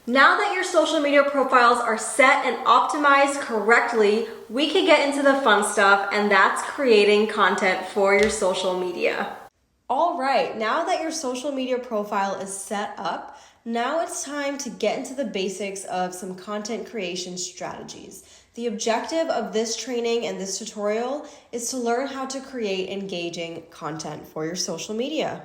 Now that your social media profiles are set and optimized correctly, we can get into the fun stuff, and that's creating content for your social media. All right, now that your social media profile is set up, now it's time to get into the basics of some content creation strategies. The objective of this training and this tutorial is to learn how to create engaging content for your social media.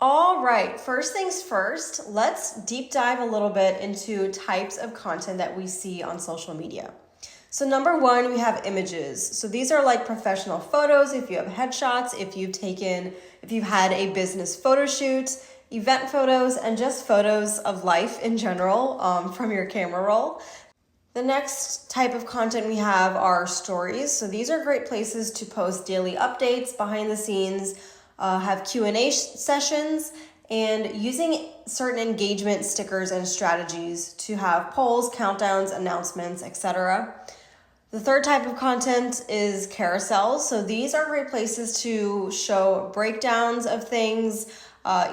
All right, first things first, let's deep dive a little bit into types of content that we see on social media. So number one, we have images. So these are like professional photos. If you have headshots, if you've had a business photo shoot, event photos, and just photos of life in general from your camera roll. The next type of content we have are stories. So these are great places to post daily updates, behind the scenes, have Q&A sessions, and using certain engagement stickers and strategies to have polls, countdowns, announcements, etc. The third type of content is carousels. So these are great places to show breakdowns of things,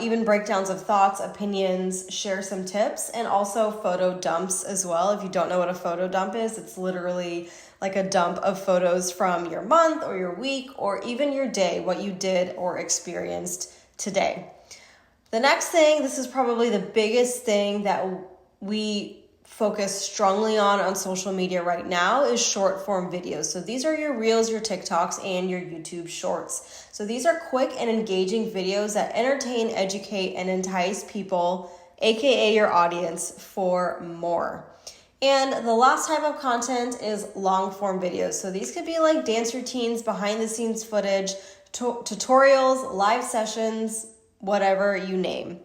even breakdowns of thoughts, opinions, share some tips, and also photo dumps as well. If you don't know what a photo dump is, it's literally like a dump of photos from your month or your week or even your day, what you did or experienced today. The next thing, this is probably the biggest thing that we focus strongly on social media right now, is short form videos. So these are your reels, your TikToks, and your YouTube shorts. So these are quick and engaging videos that entertain, educate, and entice people, aka your audience, for more. And the last type of content is long form videos. So these could be like dance routines, behind the scenes footage, tutorials, live sessions, whatever you name.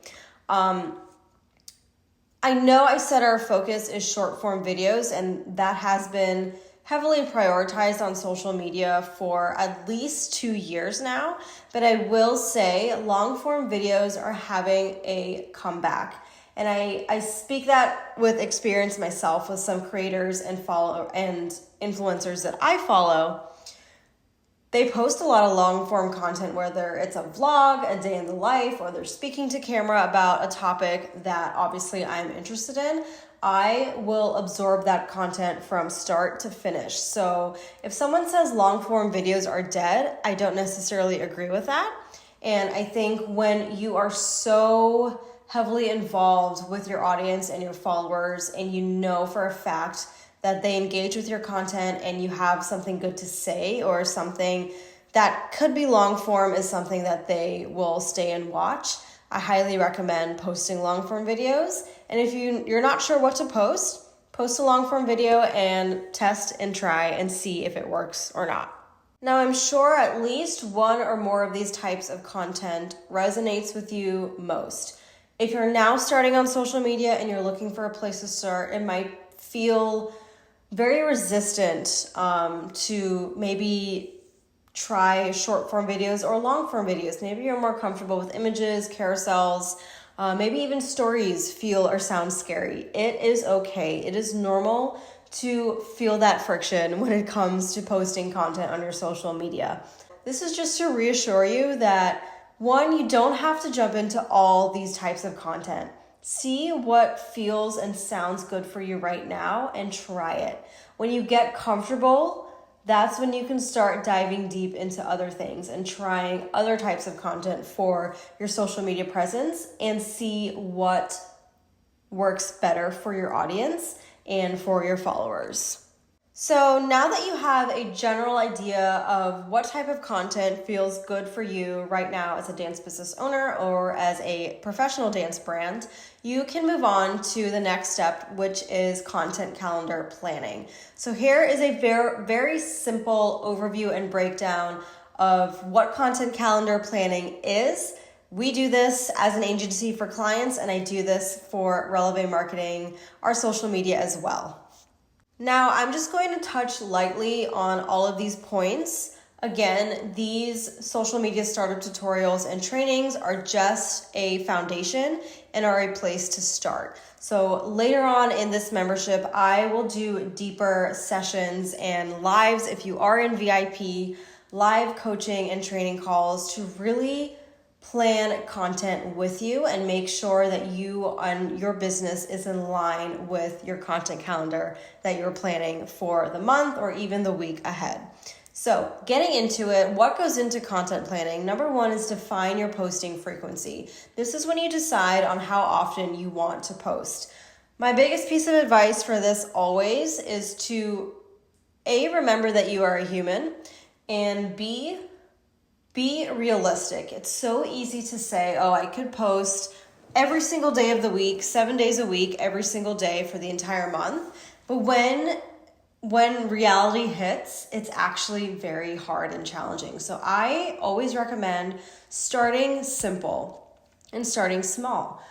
I know I said our focus is short form videos, and that has been heavily prioritized on social media for at least 2 years now, but I will say long form videos are having a comeback. And I speak that with experience myself with some creators and influencers that I follow. They post a lot of long form content, whether it's a vlog, a day in the life, or they're speaking to camera about a topic that obviously I'm interested in. I will absorb that content from start to finish. So if someone says long form videos are dead, I don't necessarily agree with that. And I think when you are so heavily involved with your audience and your followers, and you know for a fact that they engage with your content and you have something good to say, or something that could be long form is something that they will stay and watch, I highly recommend posting long form videos. And if you're not sure what to post a long form video and test and try and see if it works or not. Now, I'm sure at least one or more of these types of content resonates with you most. If you're now starting on social media and you're looking for a place to start, it might feel very resistant to maybe try short form videos or long form videos. Maybe you're more comfortable with images, carousels, maybe even stories feel or sound scary. It is okay. It is normal to feel that friction when it comes to posting content on your social media. This is just to reassure you that, one, you don't have to jump into all these types of content. See what feels and sounds good for you right now and try it. When you get comfortable, that's when you can start diving deep into other things and trying other types of content for your social media presence and see what works better for your audience and for your followers. So now that you have a general idea of what type of content feels good for you right now as a dance business owner or as a professional dance brand, you can move on to the next step, which is content calendar planning. So here is a very, very simple overview and breakdown of what content calendar planning is. We do this as an agency for clients, and I do this for Releve Marketing, our social media as well. Now, I'm just going to touch lightly on all of these points. Again, these social media startup tutorials and trainings are just a foundation and are a place to start. So later on in this membership, I will do deeper sessions and lives if you are in VIP, live coaching and training calls to really plan content with you and make sure that you and your business is in line with your content calendar that you're planning for the month or even the week ahead. So getting into it, what goes into content planning? Number one is define your posting frequency. This is when you decide on how often you want to post. My biggest piece of advice for this always is to remember that you are a human, and be realistic. It's so easy to say, oh, I could post every single day of the week, 7 days a week, every single day for the entire month. But when reality hits, it's actually very hard and challenging. So I always recommend starting simple and starting small.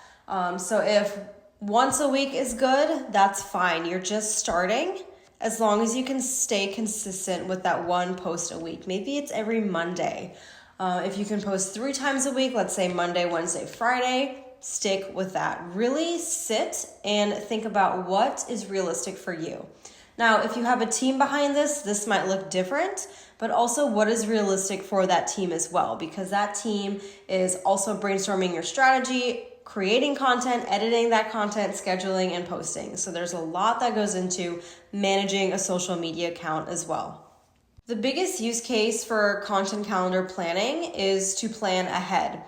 So if once a week is good, that's fine. You're just starting. As long as you can stay consistent with that one post a week. Maybe it's every Monday. If you can post 3 times a week, let's say Monday, Wednesday, Friday, stick with that. Really sit and think about what is realistic for you. Now, if you have a team behind this might look different, but also what is realistic for that team as well, because that team is also brainstorming your strategy, creating content, editing that content, scheduling, and posting. So there's a lot that goes into managing a social media account as well. The biggest use case for content calendar planning is to plan ahead.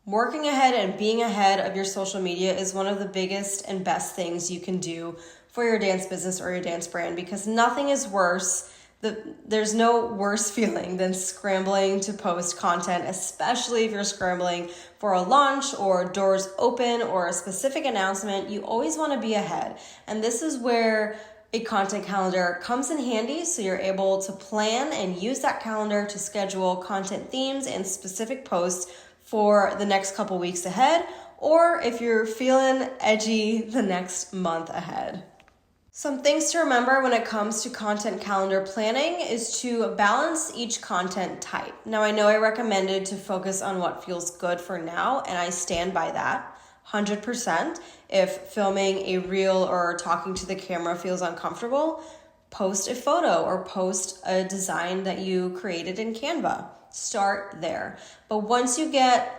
Working ahead and being ahead of your social media is one of the biggest and best things you can do for your dance business or your dance brand, because nothing is worse. There's no worse feeling than scrambling to post content, especially if you're scrambling for a launch or doors open or a specific announcement. You always want to be ahead. And this is where a content calendar comes in handy, so you're able to plan and use that calendar to schedule content themes and specific posts for the next couple weeks ahead, or if you're feeling edgy, the next month ahead. Some things to remember when it comes to content calendar planning is to balance each content type. Now, I know I recommended to focus on what feels good for now, and I stand by that 100%. If filming a reel or talking to the camera feels uncomfortable, post a photo or post a design that you created in Canva. Start there. But once you get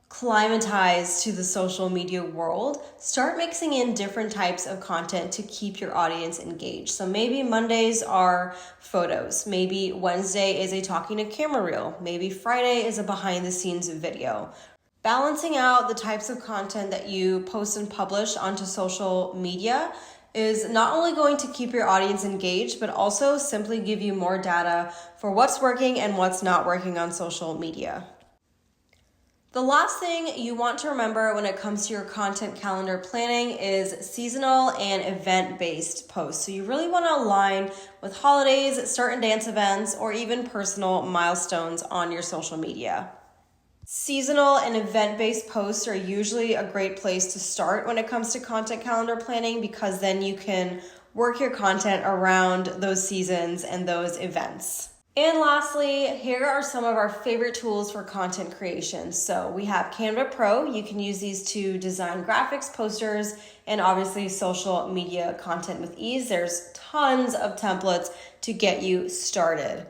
climatized to the social media world, start mixing in different types of content to keep your audience engaged. So maybe Mondays are photos, maybe Wednesday is a talking to camera reel, maybe Friday is a behind the scenes video. Balancing out the types of content that you post and publish onto social media is not only going to keep your audience engaged, but also simply give you more data for what's working and what's not working on social media. The last thing you want to remember when it comes to your content calendar planning is seasonal and event-based posts. So you really want to align with holidays, certain dance events, or even personal milestones on your social media. Seasonal and event-based posts are usually a great place to start when it comes to content calendar planning, because then you can work your content around those seasons and those events. And lastly, here are some of our favorite tools for content creation. So we have Canva Pro. You can use these to design graphics, posters, and obviously social media content with ease. There's tons of templates to get you started.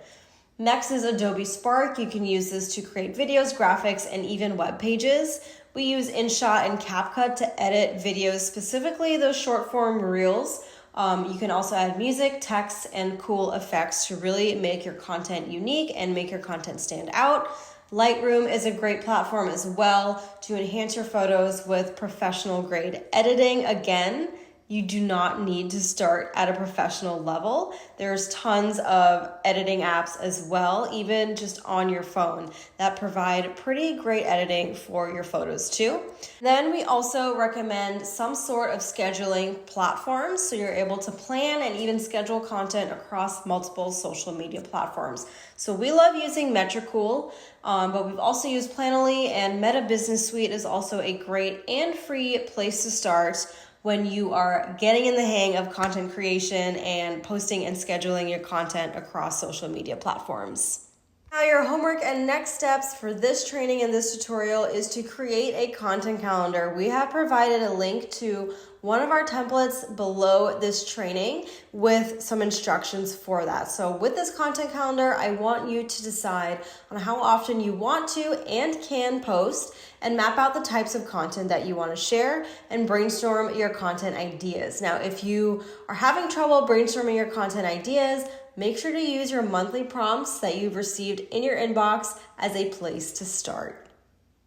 Next is Adobe Spark. You can use this to create videos, graphics, and even web pages. We use InShot and CapCut to edit videos, specifically those short form reels. You can also add music, text, and cool effects to really make your content unique and make your content stand out. Lightroom is a great platform as well to enhance your photos with professional grade editing. Again, you do not need to start at a professional level. There's tons of editing apps as well, even just on your phone, that provide pretty great editing for your photos too. Then we also recommend some sort of scheduling platforms, so you're able to plan and even schedule content across multiple social media platforms. So we love using Metricool, but we've also used Planoly, and Meta Business Suite is also a great and free place to start when you are getting in the hang of content creation and posting and scheduling your content across social media platforms. Now, your homework and next steps for this training and this tutorial is to create a content calendar. We have provided a link to one of our templates below this training with some instructions for that. So with this content calendar, I want you to decide on how often you want to and can post, and map out the types of content that you want to share and brainstorm your content ideas. Now, if you are having trouble brainstorming your content ideas, make sure to use your monthly prompts that you've received in your inbox as a place to start.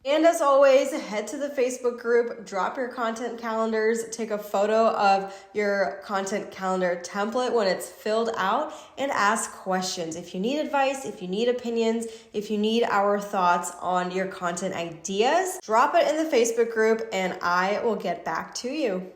And as always, head to the Facebook group, drop your content calendars, take a photo of your content calendar template when it's filled out, and ask questions. If you need advice, if you need opinions, if you need our thoughts on your content ideas, drop it in the Facebook group and I will get back to you.